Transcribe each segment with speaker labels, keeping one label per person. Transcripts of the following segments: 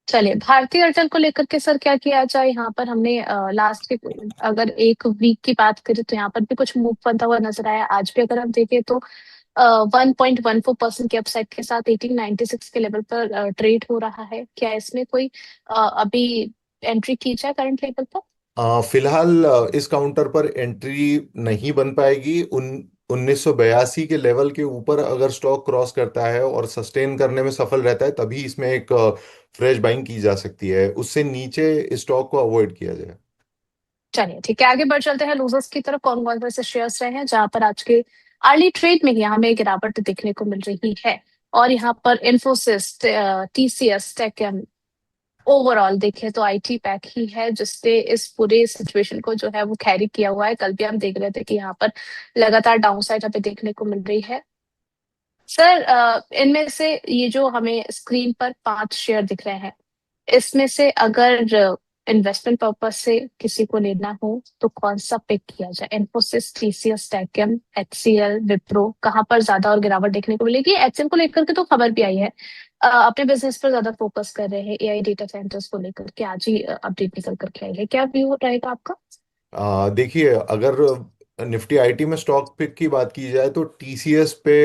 Speaker 1: चलिए, भारतीय एयरटेल को लेकर के सर क्या किया जाए। यहाँ पर हमने लास्ट के अगर एक वीक की बात करें तो यहाँ पर भी कुछ मूव बनता हुआ नजर आया। आज भी अगर हम देखें तो 1.14% के अपसाइड के साथ 1896 के लेवल पर ट्रेड हो रहा है। क्या इसमें कोई अभी एंट्री की जाए करंट लेवल पर?
Speaker 2: फिलहाल इस काउंटर पर एंट्री नहीं बन पाएगी। 1982 के लेवल के ऊपर अगर स्टॉक क्रॉस करता है और सस्टेन करने में सफल रहता है तभी इसमें एक फ्रेश बाइंग की जा सकती है। उससे नीचे इस स्टॉक को अवॉइड किया जाए।
Speaker 1: चलिए ठीक है, आगे बढ़ चलते हैं लूजर्स की तरफ। कौन कौन से शेयर्स रहे हैं जहां पर आज के अर्ली ट्रेड में ही हमें गिरावट देखने को मिल रही है। और यहाँ पर इन्फोसिस, टीसीएस, टेक, ओवरऑल देखें तो आईटी पैक ही है जिसने इस पूरे सिचुएशन को जो है वो कैरी किया हुआ है। कल भी हम देख रहे थे कि यहाँ पर लगातार डाउनसाइड हमें देखने को मिल रही है। सर, इनमें से ये जो हमें स्क्रीन पर 5 शेयर दिख रहे हैं, इसमें से अगर इन्वेस्टमेंट पर्पज से किसी को लेना हो तो कौन सा पिक किया जाए? इन्फोसिस, टीसीएस, टेक्यम, एचसीएल, विप्रो, कहाँ पर ज्यादा और गिरावट देखने को मिलेगी? एचसीएल को लेकर के तो खबर भी आई है, अपने बिजनेस पर ज्यादा फोकस कर रहे हैं, एआई डेटा सेंटर्स को लेकर के आज ही अपडेट निकल करके आई है। क्या व्यू रहेगा आपका?
Speaker 2: देखिए, अगर निफ्टी आईटी में स्टॉक पिक की बात की जाए तो टीसीएस पे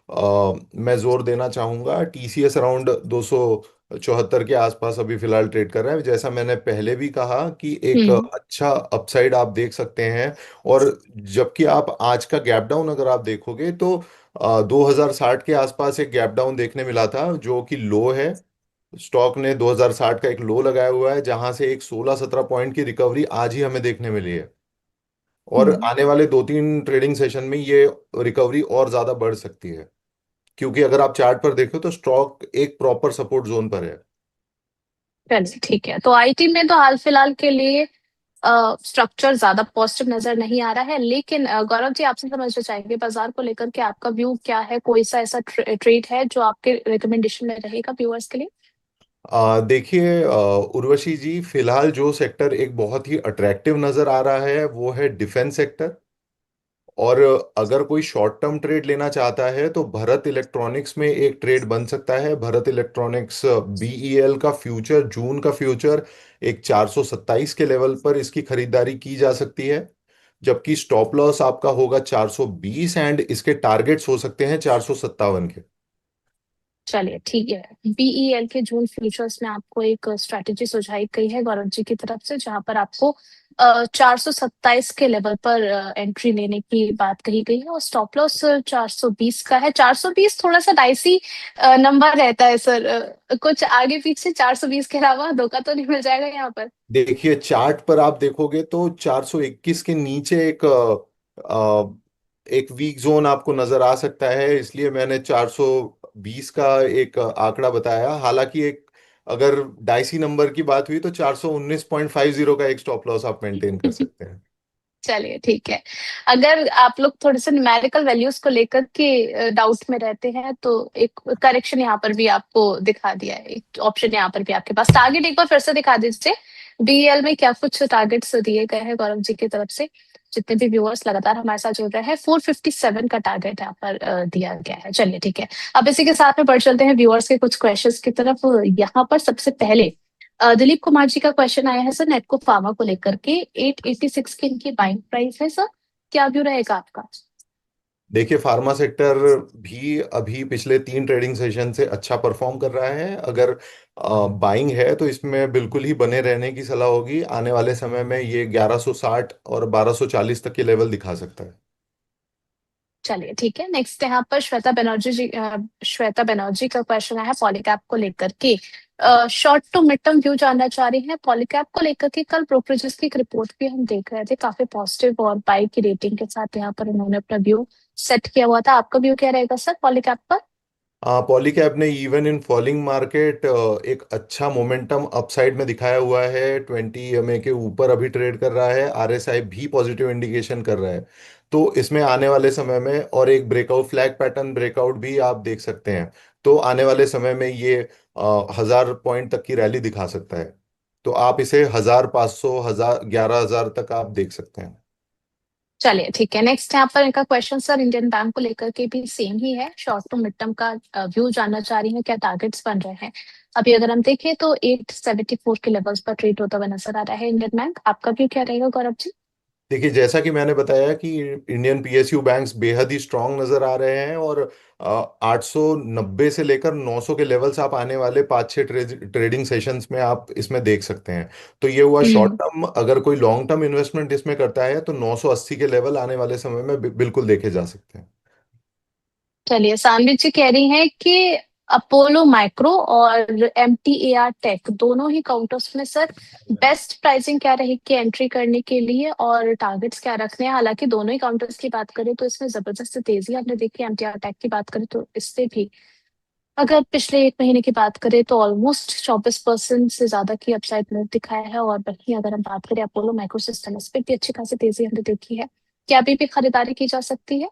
Speaker 2: मैं जोर देना चाहूंगा। टीसीएस अराउंड 274 के आसपास अभी फिलहाल ट्रेड कर रहा है। जैसा मैंने पहले भी कहा कि एक
Speaker 1: हम्म।
Speaker 2: अच्छा अपसाइड आप देख सकते हैं। और जबकि आप आज का गैप डाउन अगर आप देखोगे तो 2060 के आसपास एक गैप डाउन देखने मिला था जो कि लो है। स्टॉक ने 2060 का एक लो लगाया हुआ है जहां से एक 16-17 पॉइंट की रिकवरी आज ही हमें देखने मिली है। और
Speaker 1: हम्म।
Speaker 2: आने वाले 2-3 ट्रेडिंग सेशन में ये रिकवरी और ज्यादा बढ़ सकती है, क्योंकि अगर आप चार्ट पर देखो तो स्टॉक एक प्रॉपर सपोर्ट जोन पर है।
Speaker 1: चलिए ठीक है, तो आईटी में तो हाल फिलहाल के लिए स्ट्रक्चर ज्यादा पॉजिटिव नजर नहीं आ रहा है। लेकिन गौरव जी, आपसे समझना चाहेंगे बाजार को लेकर के आपका व्यू क्या है? कोई सा ऐसा ट्रेड है जो आपके रिकमेंडेशन में रहेगा व्यूअर्स के लिए?
Speaker 2: देखिए, उर्वशी जी, फिलहाल जो सेक्टर एक बहुत ही अट्रैक्टिव नजर आ रहा है वो है डिफेंस सेक्टर। और अगर कोई शॉर्ट टर्म ट्रेड लेना चाहता है तो भरत इलेक्ट्रॉनिक्स में एक ट्रेड बन सकता है। भरत इलेक्ट्रॉनिक्स बीईएल का फ्यूचर, जून का फ्यूचर, एक 427 के लेवल पर इसकी खरीदारी की जा सकती है। जबकि स्टॉप लॉस आपका होगा 420 एंड इसके टारगेट्स हो सकते हैं 457 के।
Speaker 1: चलिए ठीक है, बीईएल के जून फ्यूचर्स में आपको एक स्ट्रैटेजी सुझाई गई है गौरव जी की तरफ से, जहां पर आपको 427 के लेवल पर एंट्री लेने की बात कही गई है। और स्टॉप लॉस 420 का है। 420 थोड़ा सा डाइसी नंबर रहता है सर। कुछ आगे पीछे 420 के अलावा धोखा तो नहीं मिल जाएगा यहाँ पर?
Speaker 2: देखिए, चार्ट पर आप देखोगे तो 421 के नीचे एक वीक जोन आपको नजर आ सकता है, इसलिए मैंने 420 का एक आंकड़ा बताया। हालांकि एक अगर डाइसी नंबर की बात हुई तो 419.50 का एक स्टॉप लॉस आप मेंटेन कर सकते हैं।
Speaker 1: चलिए ठीक है, अगर आप लोग थोड़े से न्यूमेरिकल वैल्यूज को लेकर के डाउट में रहते हैं तो एक करेक्शन यहाँ पर भी आपको दिखा दिया है, एक ऑप्शन यहाँ पर भी आपके पास। टारगेट एक बार फिर से दिखा दीजिए, बीएल में क्या कुछ टारगेट्स दिए गए हैं गौरव जी की तरफ से? जितने भी व्यूअर्स लगातार हमारे साथ जुड़ रहे हैं, 457 का टारगेट यहाँ पर दिया गया है। चलिए ठीक है, अब इसी के साथ में बढ़ चलते हैं व्यूअर्स के कुछ क्वेश्चंस की तरफ। यहाँ पर सबसे पहले दिलीप कुमार जी का क्वेश्चन आया है सर, नेटको फार्मा को लेकर के। 886 की इनकी बाइंग प्राइस है सर, क्या व्यू रहेगा आपका?
Speaker 2: देखिए, फार्मा सेक्टर भी अभी पिछले 3 ट्रेडिंग सेशन से अच्छा परफॉर्म कर रहा है। अगर बाइंग है तो इसमें बिल्कुल ही बने रहने की सलाह होगी। आने वाले समय में ये 1160 और 1240 तक के लेवल दिखा सकता है।
Speaker 1: चलिए ठीक है, नेक्स्ट यहाँ पर श्वेता बनर्जी का क्वेश्चन आया है पॉलीकैप को लेकर के। Short to mid term view जानना चाह रही हैं पॉलीकैप को लेकर के। कल ब्रोकरेजेस की एक रिपोर्ट भी हम देख रहे थे, काफी पॉजिटिव और बाई की रेटिंग के साथ यहाँ पर उन्होंने अपना व्यू सेट किया हुआ था। आपका व्यू क्या रहेगा सर पॉलीकैप पर?
Speaker 2: पॉलीकैब ने इवन इन फॉलिंग मार्केट एक अच्छा मोमेंटम अपसाइड में दिखाया हुआ है। 20 EMA के ऊपर अभी ट्रेड कर रहा है। आरएसआई भी पॉजिटिव इंडिकेशन कर रहा है। तो इसमें आने वाले समय में और एक ब्रेकआउट, फ्लैग पैटर्न ब्रेकआउट भी आप देख सकते हैं। तो आने वाले समय में ये 1000 पॉइंट तक की रैली दिखा सकता है। तो आप इसे 1500, 1000, 11000 तक आप देख सकते हैं।
Speaker 1: चलिए ठीक है, नेक्स्ट यहाँ पर इनका क्वेश्चन सर इंडियन बैंक को लेकर के भी सेम ही है। शॉर्ट टू मिड टर्म का व्यू जानना चाह रही है, क्या टारगेट्स बन रहे हैं। अभी अगर हम देखें तो 874 के लेवल्स पर ट्रेड होता हुआ नजर आ रहा है इंडियन बैंक। आपका व्यू क्या रहेगा गौरव जी?
Speaker 2: देखिए, जैसा कि मैंने बताया कि इंडियन पीएसयू बैंक्स बेहद ही स्ट्रांग नजर आ रहे हैं, और 890 से लेकर 900 के लेवल्स आप आने वाले 5-6 ट्रेडिंग सेशंस में आप इसमें देख सकते हैं। तो ये हुआ शॉर्ट
Speaker 1: हम्म।
Speaker 2: टर्म। अगर कोई लॉन्ग टर्म इन्वेस्टमेंट इसमें करता है तो 980 के लेवल आने वाले समय में बिल्कुल देखे जा सकते हैं।
Speaker 1: चलिए, सानवी जी कह रही हैं कि अपोलो माइक्रो और एमटीएआर टेक दोनों ही काउंटर्स में सर बेस्ट प्राइसिंग क्या रहेगी एंट्री करने के लिए, और टारगेट्स क्या रखने हैं। हालांकि दोनों ही काउंटर्स की बात करें तो इसमें जबरदस्त तेजी हमने देखी। एमटीआर टेक की बात करें तो इससे भी अगर पिछले एक महीने की बात करें तो ऑलमोस्ट 24% से ज्यादा की अपसाइड मूव दिखाया है। और वहीं अगर हम बात करें अपोलो माइक्रो सिस्टम, इस पर भी अच्छी खासी तेजी हमने देखी है। क्या अभी भी खरीदारी की जा सकती है?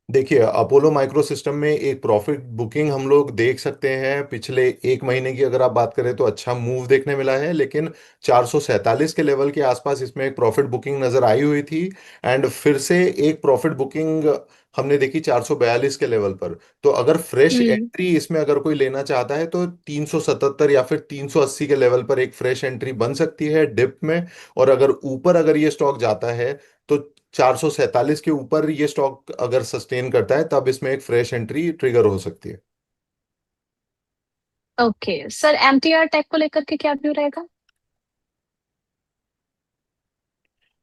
Speaker 2: देखिए, अपोलो माइक्रो सिस्टम में एक प्रॉफिट बुकिंग हम लोग देख सकते हैं। पिछले एक महीने की अगर आप बात करें तो अच्छा मूव देखने मिला है, लेकिन 447 के लेवल के आसपास इसमें एक प्रॉफिट बुकिंग नजर आई हुई थी। एंड फिर से एक प्रॉफिट बुकिंग हमने देखी 442 के लेवल पर। तो अगर फ्रेश
Speaker 1: हम्म।
Speaker 2: एंट्री इसमें अगर कोई लेना चाहता है तो 377 या फिर 380 के लेवल पर एक फ्रेश एंट्री बन सकती है डिप में। और अगर ऊपर अगर ये स्टॉक जाता है तो 447 के ऊपर ये स्टॉक अगर सस्टेन करता है तब इसमें एक फ्रेश एंट्री ट्रिगर हो सकती है।
Speaker 1: ओके सर, एमटीआर टेक को लेकर के क्या व्यू रहेगा?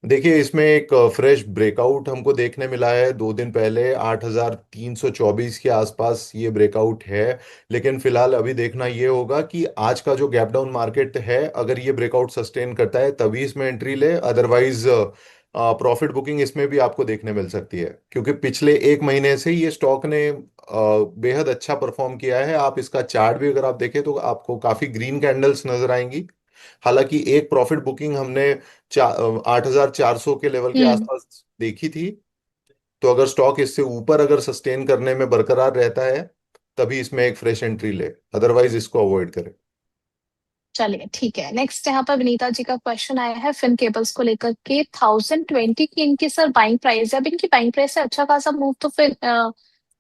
Speaker 2: देखिए, इसमें एक फ्रेश ब्रेकआउट हमको देखने मिला है 2 दिन पहले। 8,324 के आसपास ये ब्रेकआउट है। लेकिन फिलहाल अभी देखना ये होगा कि आज का जो गैप डाउन मार्केट है, अगर ये ब्रेकआउट सस्टेन करता है तभी इसमें एंट्री ले। अदरवाइज प्रॉफिट बुकिंग इसमें भी आपको देखने मिल सकती है, क्योंकि पिछले एक महीने से ये स्टॉक ने बेहद अच्छा परफॉर्म किया है। आप इसका चार्ट भी अगर आप देखें तो आपको काफी ग्रीन कैंडल्स नजर आएंगी। हालांकि एक प्रॉफिट बुकिंग हमने 8,400 के लेवल के
Speaker 1: हम्म।
Speaker 2: आसपास देखी थी। तो अगर स्टॉक इससे ऊपर अगर सस्टेन करने में बरकरार रहता है तभी इसमें एक फ्रेश एंट्री ले, अदरवाइज इसको अवॉइड करें।
Speaker 1: चलिए ठीक है, नेक्स्ट यहाँ पर विनीता जी का क्वेश्चन आया है फिन केबल्स को लेकर के। 1020 की इनकी सर बाइंग प्राइस है। अब इनकी बाइंग प्राइस है अच्छा खासा मूव तो फिर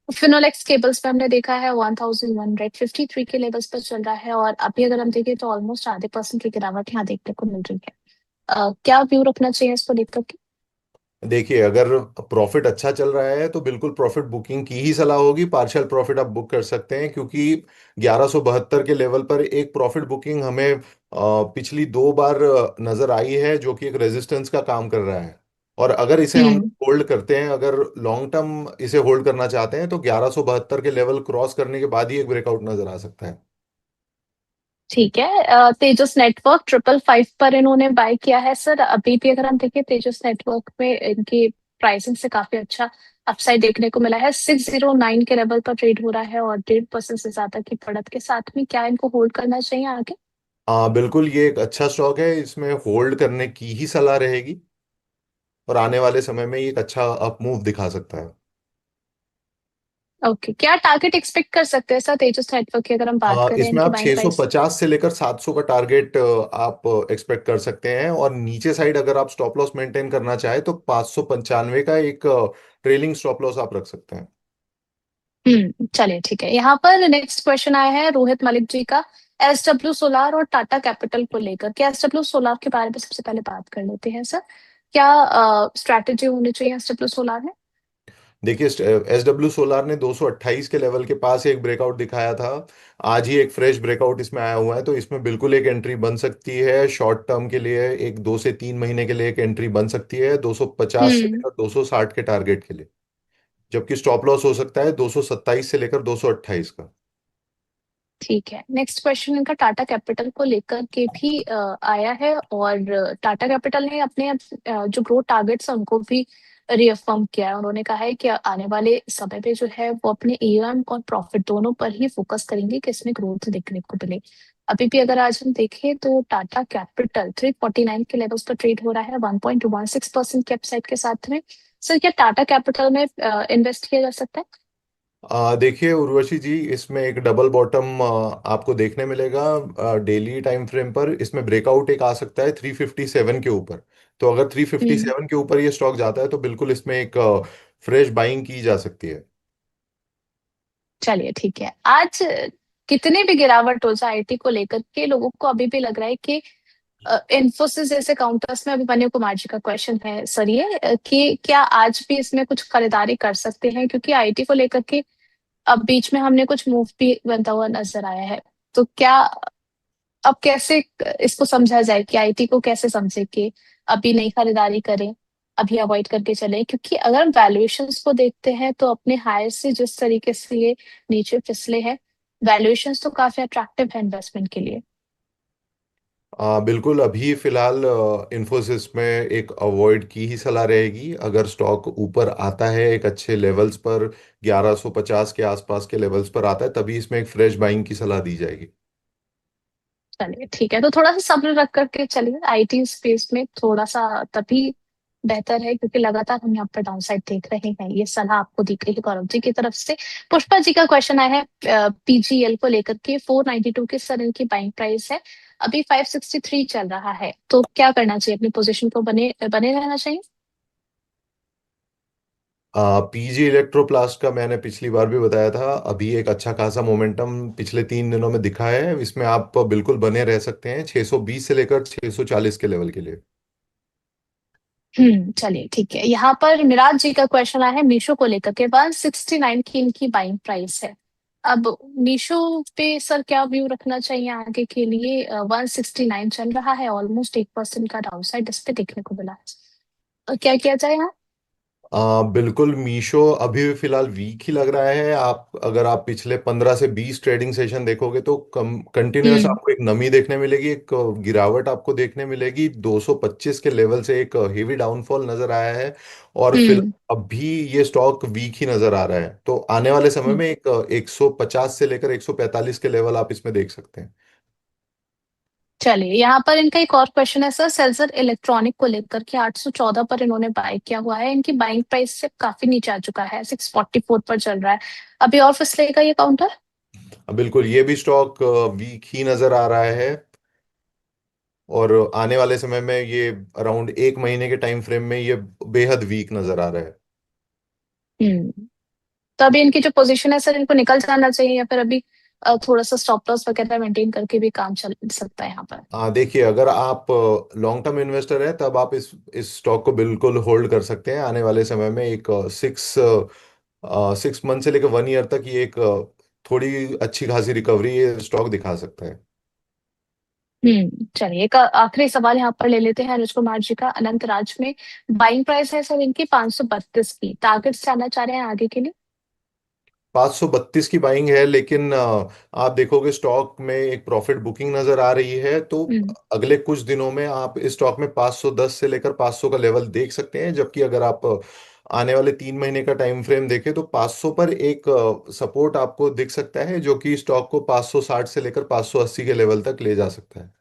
Speaker 1: फिनोलेक्स केबल्स पे हमने देखा है 1153 के लेवल्स पर चल रहा है, और अभी अगर हम देखें तो ऑलमोस्ट आधे परसेंट की गिरावट यहाँ देखने को मिल रही है। क्या व्यू रखना चाहिए इसको लेकर के?
Speaker 2: देखिए, अगर प्रॉफिट अच्छा चल रहा है तो बिल्कुल प्रॉफिट बुकिंग की ही सलाह होगी। पार्शियल प्रॉफिट आप बुक कर सकते हैं, क्योंकि 1172 के लेवल पर एक प्रॉफिट बुकिंग हमें पिछली 2 बार नजर आई है, जो कि एक रेजिस्टेंस का काम कर रहा है। और अगर इसे हम
Speaker 1: हम्म।
Speaker 2: होल्ड करते हैं, अगर लॉन्ग टर्म इसे होल्ड करना चाहते हैं तो 1172 के लेवल क्रॉस करने के बाद ही एक ब्रेकआउट नजर आ सकता है।
Speaker 1: ठीक है, तेजस नेटवर्क 555 पर इन्होंने बाय किया है सर। अभी भी अगर हम देखें तेजस नेटवर्क में इनकी प्राइसिंग से काफी अच्छा अपसाइड देखने को मिला है। 609 के लेवल पर ट्रेड हो रहा है और 1.5% से ज्यादा की बढ़त के साथ में। क्या इनको होल्ड करना चाहिए आगे?
Speaker 2: बिल्कुल, ये एक अच्छा स्टॉक है, इसमें होल्ड करने की ही सलाह रहेगी। और आने वाले समय में ये एक अच्छा अप मूव दिखा सकता है।
Speaker 1: ओके, क्या टारगेट एक्सपेक्ट कर सकते हैं सर तेजस नेटवर्क की अगर हम बात करें
Speaker 2: इसमें
Speaker 1: इनकी
Speaker 2: आप
Speaker 1: बाइंग प्राइस?
Speaker 2: 650 से लेकर 700 का टारगेट आप एक्सपेक्ट कर सकते हैं। और नीचे साइड अगर आप स्टॉप लॉस मेंटेन करना चाहे तो 595 का एक ट्रेलिंग स्टॉप लॉस आप रख सकते हैं।
Speaker 1: चलिए ठीक है, यहाँ पर नेक्स्ट क्वेश्चन आया है रोहित मलिक जी का एसडब्ल्यू सोलार और टाटा कैपिटल को लेकर। क्या एसडब्ल्यू सोलार के बारे में सबसे पहले बात कर लेते हैं सर। क्या स्ट्रैटेजी होनी चाहिए एसडब्ल्यू सोलार में?
Speaker 2: देखिए, एसडब्ल्यू सोलार ने 228 के लेवल के पास एक ब्रेकआउट दिखाया था। आज ही एक फ्रेश ब्रेकआउट इसमें आया हुआ है, तो इसमें बिल्कुल एक एंट्री बन सकती है शॉर्ट टर्म के लिए। एक 2 से 3 महीने के लिए एक एंट्री बन सकती है 250 से
Speaker 1: हम्म।
Speaker 2: लेकर 260 के टारगेट के लिए। जबकि स्टॉप लॉस हो सकता है 227 से लेकर 228 का।
Speaker 1: ठीक है, नेक्स्ट क्वेश्चन इनका टाटा कैपिटल को लेकर के भी आया है। और टाटा कैपिटल ने अपने जो ग्रोथ टारगेट्स हैं उनको भी रिअफर्म किया है। उन्होंने कहा है कि आने वाले समय पे जो है वो अपने एआरएम और प्रॉफिट दोनों पर ही फोकस करेंगे कि इसमें ग्रोथ देखने को मिले। अभी भी अगर आज हम देखें तो टाटा कैपिटल 349 के लेवल्स पर ट्रेड हो रहा है 1.16% के अपसाइड के साथ में। सर क्या टाटा कैपिटल में इन्वेस्ट किया जा सकता है?
Speaker 2: देखिए उर्वशी जी, इसमें एक डबल बॉटम आपको देखने मिलेगा डेली टाइम फ्रेम पर। इसमें ब्रेकआउट एक आ सकता है 357 के ऊपर। तो अगर
Speaker 1: हम्म।
Speaker 2: 357 के ऊपर ये स्टॉक जाता है तो बिल्कुल इसमें एक फ्रेश बाइंग की जा सकती है।
Speaker 1: चलिए ठीक है। आज कितने भी गिरावट हो जाए आईटी को लेकर के, लोगों को अभी भी लग रहा है कि इन्फोसिस जैसे काउंटर्स में, अभी मनु कुमार जी का क्वेश्चन है सर ये, कि क्या आज भी इसमें कुछ खरीदारी कर सकते हैं, क्योंकि आईटी को लेकर के अब बीच में हमने कुछ मूव भी बनता हुआ नजर आया है। तो क्या अब कैसे इसको समझा जाए कि आईटी को कैसे समझे कि अभी नहीं खरीदारी करें, अभी अवॉइड करके चले, क्योंकि अगर हम वैल्यूएशंस को देखते हैं तो अपने हायर से जिस तरीके से ये नीचे फिसले हैं, वैल्यूएशंस तो काफी अट्रैक्टिव है इन्वेस्टमेंट के लिए।
Speaker 2: बिल्कुल, अभी फिलहाल इन्फोसिस में एक अवॉइड की ही सलाह रहेगी। अगर स्टॉक ऊपर आता है एक अच्छे लेवल्स पर, 1150 के आसपास के लेवल्स पर आता है, तभी इसमें एक फ्रेश बाइंग की सलाह दी जाएगी।
Speaker 1: चलिए ठीक है, तो थोड़ा सा सब्र रख करके चलिए आईटी स्पेस में, थोड़ा सा तभी बेहतर है, क्योंकि लगातार हम यहाँ पर डाउन साइड देख रहे हैं। ये सलाह आपको दी गई है गौरव जी की तरफ से। पुष्पा जी का क्वेश्चन आया है पीजीएल को लेकर के, 492 की सर इनकी बाइंग प्राइस है, अभी 563 चल रहा है, तो क्या करना चाहिए, अपनी पोजीशन को बने बने रहना चाहिए?
Speaker 2: पीजी इलेक्ट्रोप्लास्ट का मैंने पिछली बार भी बताया था, अभी एक अच्छा खासा मोमेंटम पिछले 3 दिनों में दिखा है। इसमें आप बिल्कुल बने रह सकते हैं 620 से लेकर 640 के लेवल के लिए।
Speaker 1: चलिए ठीक है। यहाँ पर मिराज जी का क्वेश्चन आया है मीशो को लेकर के, 169 की इनकी बाइंग प्राइस है। अब मीशो पे सर क्या व्यू रखना चाहिए आगे के लिए? 169 चल रहा है, ऑलमोस्ट 1% का डाउन साइड इस पे देखने को मिला है। क्या किया जाए यहाँ?
Speaker 2: बिल्कुल, मीशो अभी भी फिलहाल वीक ही लग रहा है। अगर आप पिछले 15 से 20 ट्रेडिंग सेशन देखोगे तो कम कंटिन्यूअस
Speaker 1: हम्म।
Speaker 2: आपको एक नमी देखने मिलेगी, एक गिरावट आपको देखने मिलेगी। 225 के लेवल से एक हेवी डाउनफॉल नजर आया है। और फिर
Speaker 1: हम्म।
Speaker 2: अभी ये स्टॉक वीक ही नजर आ रहा है, तो आने वाले समय
Speaker 1: हम्म।
Speaker 2: में एक 150 से लेकर 145 के लेवल आप इसमें देख सकते हैं।
Speaker 1: चलिए, यहाँ पर इनका एक और क्वेश्चन है सर, सेल्जर इलेक्ट्रॉनिक को लेकर के, 814 पर इन्होंने बाय किया हुआ है, इनकी बाइंग प्राइस से काफी नीचे आ चुका है, 644 पर चल रहा है, अभी और फिसलेगा ये काउंटर?
Speaker 2: बिल्कुल, ये भी स्टॉक वीक ही नजर आ रहा है। और आने वाले समय में ये अराउंड 1 महीने के टाइम फ्रेम में ये बेहद वीक नजर आ रहा है।
Speaker 1: हम्म। तो अभी इनकी जो पोजीशन है सर, इनको निकल जाना चाहिए, या फिर अभी थोड़ा सा स्टॉप लॉस वगैरह मेंटेन करके भी काम चल सकता है यहाँ पर?
Speaker 2: देखिए, अगर आप लॉन्ग टर्म इन्वेस्टर हैं तब आप इस स्टॉक को बिल्कुल होल्ड कर सकते हैं। आने वाले समय में एक 6 मंथ से लेकर 1 ईयर तक ये एक थोड़ी अच्छी खासी रिकवरी ये स्टॉक दिखा सकता है।
Speaker 1: चलिए, एक आखिरी सवाल यहाँ पर ले लेते हैं अनुज कुमार जी का, अनंत राज में। बाइंग प्राइस है सर इनकी 532 की, टारगेट्स जाना चाह रहे हैं आगे के लिए?
Speaker 2: 532 की बाइंग है, लेकिन आप देखोगे स्टॉक में एक प्रॉफिट बुकिंग नजर आ रही है। तो
Speaker 1: हम्म।
Speaker 2: अगले कुछ दिनों में आप इस स्टॉक में 510 से लेकर 500 का लेवल देख सकते हैं। जबकि अगर आप आने वाले 3 महीने का टाइम फ्रेम देखें तो 500 पर एक सपोर्ट आपको दिख सकता है, जो कि स्टॉक को 560 से लेकर 580 के लेवल तक ले जा सकता है।